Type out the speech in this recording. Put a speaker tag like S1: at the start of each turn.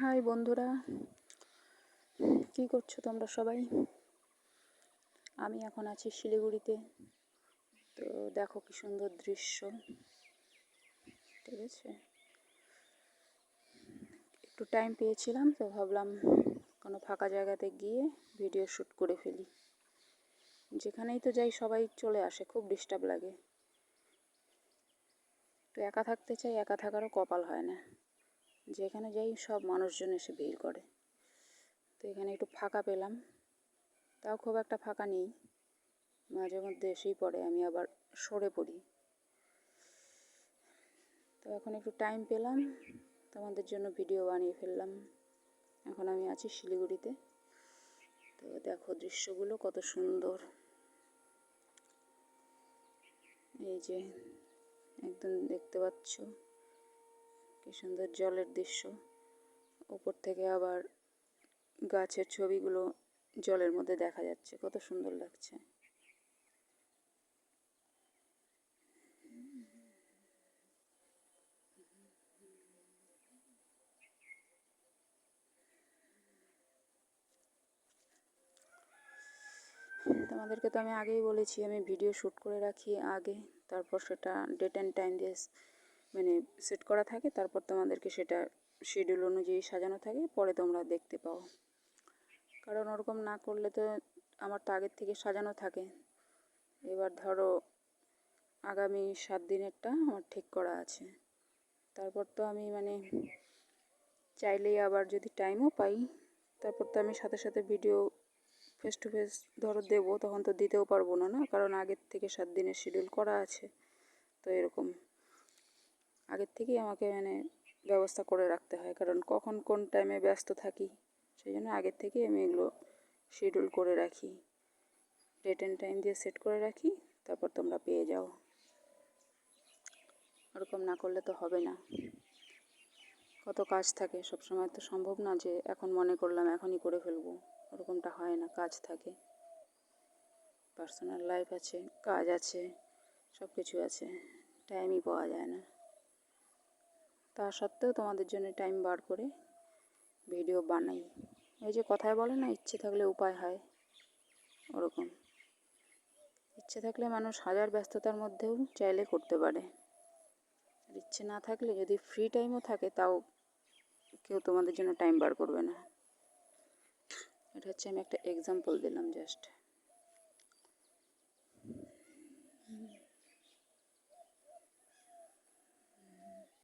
S1: High বন্ধুরা, কি করছো তোমরা সবাই? আমি এখন আছি শিলিগুড়িতে। তো দেখো কি সুন্দর দৃশ্য, ঠিক আছে। একটু টাইম পেয়েছিলাম তো ভাবলাম কোনো ফাঁকা জায়গাতে গিয়ে ভিডিও শ্যুট করে ফেলি। যেখানেই তো যাই সবাই চলে আসে, খুব ডিস্টার্ব লাগে। তো একা থাকতে চাই, একা থাকারও কপাল হয় না। যেখানে যাই সব মানুষজন এসে ভিড় করে। তো এখানে একটু ফাঁকা পেলাম, তাও খুব একটা ফাঁকা নেই, মাঝে মধ্যে এসেই পড়ে, আমি আবার সরে পড়ি। তো এখন একটু টাইম পেলাম, তোমাদের জন্য ভিডিও বানিয়ে ফেললাম। এখন আমি আছি শিলিগুড়িতে। তো দেখো দৃশ্যগুলো কত সুন্দর, এই যে একদম দেখতে পাচ্ছ কি সুন্দর জলের দৃশ্য। উপর থেকে আবার গাছের ছবিগুলো জলের মধ্যে দেখা যাচ্ছে, কত সুন্দর লাগছে। তোমাদেরকে তো আমি আগেই বলেছি, আমি ভিডিও শ্যুট করে রাখি আগে, তারপর সেটা ডেট অ্যান্ড টাইম দিয়ে মানে সেট করা থাকে, তারপর তোমাদেরকে সেটা শিডিউল অনুযায়ী সাজানো থাকে, পরে তোমরা দেখতে পাও। কারণ ওরকম না করলে তো আমার তো আগের থেকে সাজানো থাকে। এবার ধরো আগামী 7 দিনেরটা আমার ঠিক করা আছে, তারপর তো আমি চাইলেই আবার যদি টাইমও পাই, তারপর তো আমি সাথে সাথে ভিডিও ফেস টু ফেস ধরো দেবো, তখন তো দিতেও পারবো না, কারণ আগের থেকে 7 দিনের শিডিউল করা আছে। তো এরকম আগের থেকেই আমাকে ব্যবস্থা করে রাখতে হয়, কারণ কখন কোন টাইমে ব্যস্ত থাকি, সেই জন্য আগের থেকেই আমি এগুলো শিডিউল করে রাখি, ডেট অ্যান্ড টাইম দিয়ে সেট করে রাখি, তারপর তোমরা পেয়ে যাও। ওরকম না করলে তো হবে না, কত কাজ থাকে, সব সময় তো সম্ভব না যে এখন মনে করলাম এখনই করে ফেলবো, ওরকমটা হয় না, কাজ থাকে, পার্সোনাল লাইফ আছে, কাজ আছে, সব কিছু আছে, টাইমই পাওয়া যায় না। তা সত্ত্বেও তোমাদের জন্য টাইম বার করে ভিডিও বানাই। ওই যে কথায় বলে না, ইচ্ছে থাকলে উপায় হয়, ওরকম ইচ্ছে থাকলে মানুষ হাজার ব্যস্ততার মধ্যেও চাইলে করতে পারে, আর ইচ্ছে না থাকলে যদি ফ্রি টাইমও থাকে, তাও কেউ তোমাদের জন্য টাইম বার করবে না। এটা হচ্ছে আমি একটা এক্সাম্পল দিলাম জাস্ট।